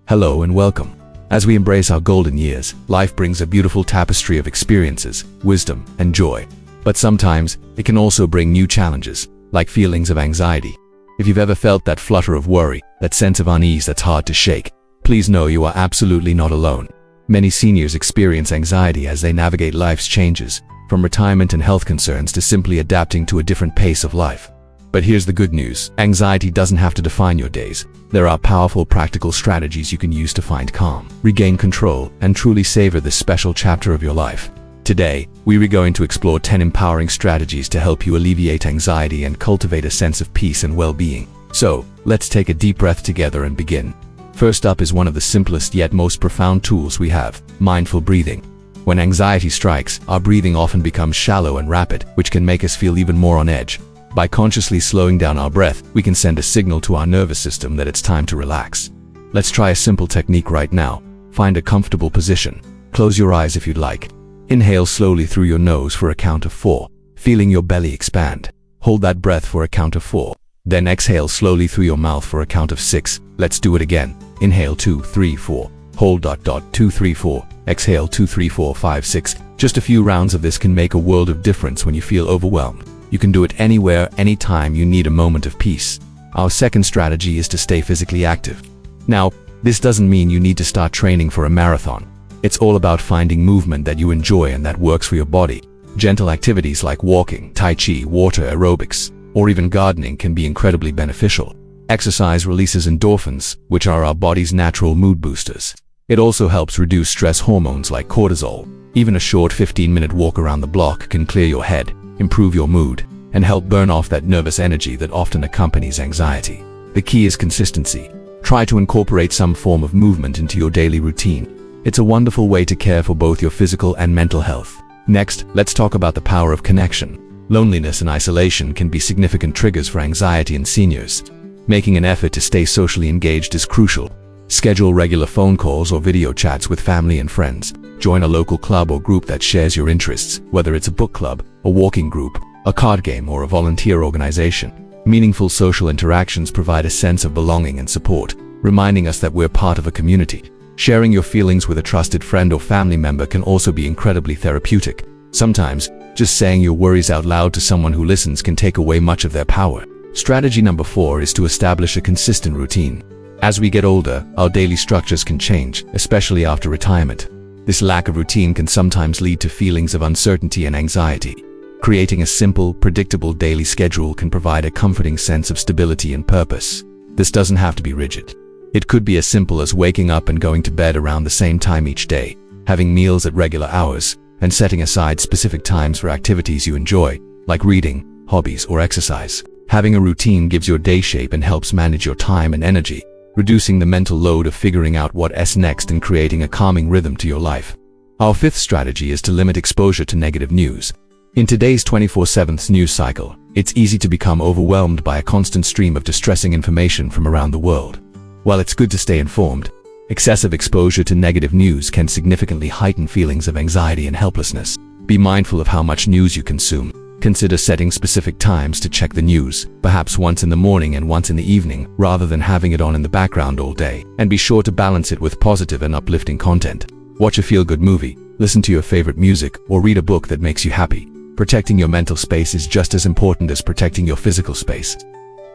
Hello and welcome. As we embrace our golden years, life brings a beautiful tapestry of experiences, wisdom, and joy. But sometimes, it can also bring new challenges, like feelings of anxiety. If you've ever felt that flutter of worry, that sense of unease that's hard to shake, please know you are absolutely not alone. Many seniors experience anxiety as they navigate life's changes, from retirement and health concerns to simply adapting to a different pace of life. But here's the good news. Anxiety doesn't have to define your days. There are powerful practical strategies you can use to find calm, regain control, and truly savor this special chapter of your life. Today, we are going to explore 10 empowering strategies to help you alleviate anxiety and cultivate a sense of peace and well-being. So, let's take a deep breath together and begin. First up is one of the simplest yet most profound tools we have, mindful breathing. When anxiety strikes, our breathing often becomes shallow and rapid, which can make us feel even more on edge. By consciously slowing down our breath, we can send a signal to our nervous system that it's time to relax. Let's try a simple technique right now. Find a comfortable position. Close your eyes if you'd like. Inhale slowly through your nose for a count of 4, feeling your belly expand. Hold that breath for a count of 4. Then exhale slowly through your mouth for a count of 6. Let's do it again. Inhale 2, 3, 4. Hold 2, 3, 4. Exhale 2, 3, 4, 5, 6. Just a few rounds of this can make a world of difference when you feel overwhelmed. You can do it anywhere, anytime you need a moment of peace. Our second strategy is to stay physically active. Now, this doesn't mean you need to start training for a marathon. It's all about finding movement that you enjoy and that works for your body. Gentle activities like walking, tai chi, water aerobics, or even gardening can be incredibly beneficial. Exercise releases endorphins, which are our body's natural mood boosters. It also helps reduce stress hormones like cortisol. Even a short 15-minute walk around the block can clear your head, improve your mood, and help burn off that nervous energy that often accompanies anxiety. The key is consistency. Try to incorporate some form of movement into your daily routine. It's a wonderful way to care for both your physical and mental health. Next, let's talk about the power of connection. Loneliness and isolation can be significant triggers for anxiety in seniors. Making an effort to stay socially engaged is crucial. Schedule regular phone calls or video chats with family and friends. Join a local club or group that shares your interests, whether it's a book club, a walking group, a card game, or a volunteer organization. Meaningful social interactions provide a sense of belonging and support, reminding us that we're part of a community. Sharing your feelings with a trusted friend or family member can also be incredibly therapeutic. Sometimes, just saying your worries out loud to someone who listens can take away much of their power. Strategy number 4 is to establish a consistent routine. As we get older, our daily structures can change, especially after retirement. This lack of routine can sometimes lead to feelings of uncertainty and anxiety. Creating a simple, predictable daily schedule can provide a comforting sense of stability and purpose. This doesn't have to be rigid. It could be as simple as waking up and going to bed around the same time each day, having meals at regular hours, and setting aside specific times for activities you enjoy, like reading, hobbies, or exercise. Having a routine gives your day shape and helps manage your time and energy, reducing the mental load of figuring out what's next and creating a calming rhythm to your life. Our fifth strategy is to limit exposure to negative news. In today's 24/7 news cycle, it's easy to become overwhelmed by a constant stream of distressing information from around the world. While it's good to stay informed, excessive exposure to negative news can significantly heighten feelings of anxiety and helplessness. Be mindful of how much news you consume. Consider setting specific times to check the news, perhaps once in the morning and once in the evening, rather than having it on in the background all day. And be sure to balance it with positive and uplifting content. Watch a feel-good movie, listen to your favorite music, or read a book that makes you happy. Protecting your mental space is just as important as protecting your physical space.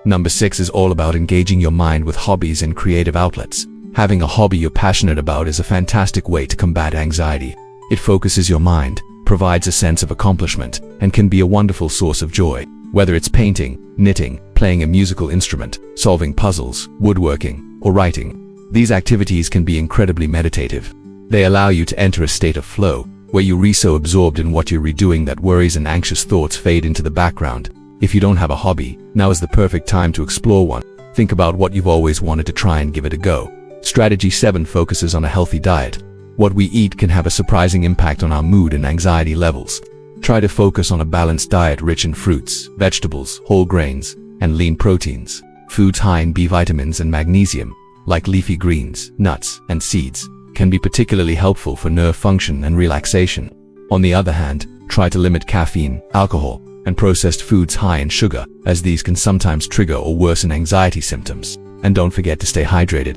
Number 6 is all about engaging your mind with hobbies and creative outlets. Having a hobby you're passionate about is a fantastic way to combat anxiety. It focuses your mind, provides a sense of accomplishment, and can be a wonderful source of joy. Whether it's painting, knitting, playing a musical instrument, solving puzzles, woodworking, or writing, these activities can be incredibly meditative. They allow you to enter a state of flow, where you're so absorbed in what you're redoing that worries and anxious thoughts fade into the background. If you don't have a hobby, now is the perfect time to explore one. Think about what you've always wanted to try and give it a go. Strategy 7 focuses on a healthy diet. What we eat can have a surprising impact on our mood and anxiety levels. Try to focus on a balanced diet rich in fruits, vegetables, whole grains, and lean proteins. Foods high in B vitamins and magnesium, like leafy greens, nuts, and seeds, can be particularly helpful for nerve function and relaxation. On the other hand, try to limit caffeine, alcohol, and processed foods high in sugar, as these can sometimes trigger or worsen anxiety symptoms. And don't forget to stay hydrated.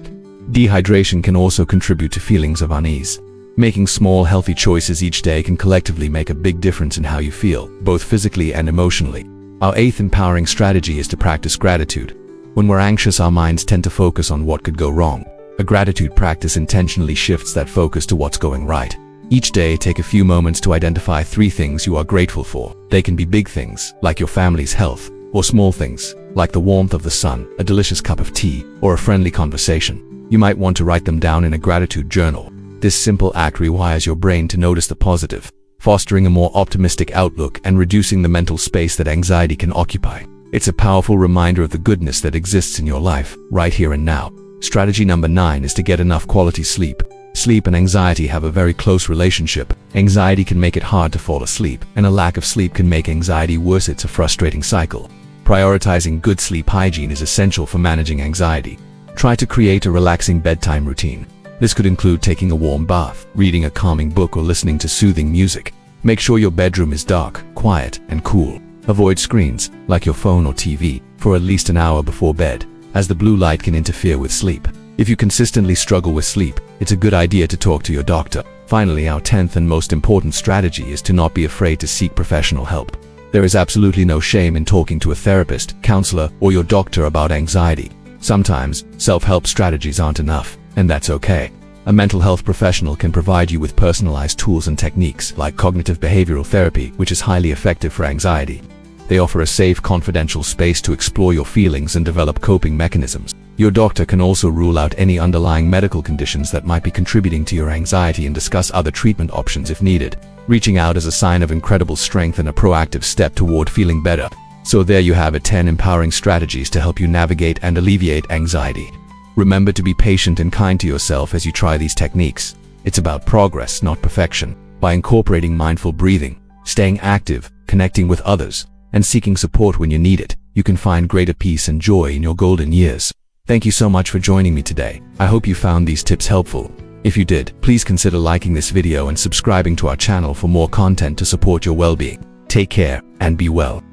Dehydration can also contribute to feelings of unease. Making small, healthy choices each day can collectively make a big difference in how you feel, both physically and emotionally. Our eighth empowering strategy is to practice gratitude. When we're anxious, our minds tend to focus on what could go wrong. A gratitude practice intentionally shifts that focus to what's going right. Each day, take a few moments to identify 3 things you are grateful for. They can be big things, like your family's health, or small things, like the warmth of the sun, a delicious cup of tea, or a friendly conversation. You might want to write them down in a gratitude journal. This simple act rewires your brain to notice the positive, fostering a more optimistic outlook and reducing the mental space that anxiety can occupy. It's a powerful reminder of the goodness that exists in your life, right here and now. Strategy number 9 is to get enough quality sleep. Sleep and anxiety have a very close relationship. Anxiety can make it hard to fall asleep, and a lack of sleep can make anxiety worse. It's a frustrating cycle. Prioritizing good sleep hygiene is essential for managing anxiety. Try to create a relaxing bedtime routine. This could include taking a warm bath, reading a calming book, or listening to soothing music. Make sure your bedroom is dark, quiet, and cool. Avoid screens, like your phone or TV, for at least an hour before bed, as the blue light can interfere with sleep. If you consistently struggle with sleep, it's a good idea to talk to your doctor. Finally, our 10th and most important strategy is to not be afraid to seek professional help. There is absolutely no shame in talking to a therapist, counselor, or your doctor about anxiety. Sometimes, self-help strategies aren't enough, and that's okay. A mental health professional can provide you with personalized tools and techniques like cognitive behavioral therapy, which is highly effective for anxiety. They offer a safe, confidential space to explore your feelings and develop coping mechanisms. Your doctor can also rule out any underlying medical conditions that might be contributing to your anxiety and discuss other treatment options if needed. Reaching out is a sign of incredible strength and a proactive step toward feeling better. So there you have it, 10 empowering strategies to help you navigate and alleviate anxiety. Remember to be patient and kind to yourself as you try these techniques. It's about progress, not perfection. By incorporating mindful breathing, staying active, connecting with others, and seeking support when you need it, you can find greater peace and joy in your golden years. Thank you so much for joining me today. I hope you found these tips helpful. If you did, please consider liking this video and subscribing to our channel for more content to support your well-being. Take care and be well.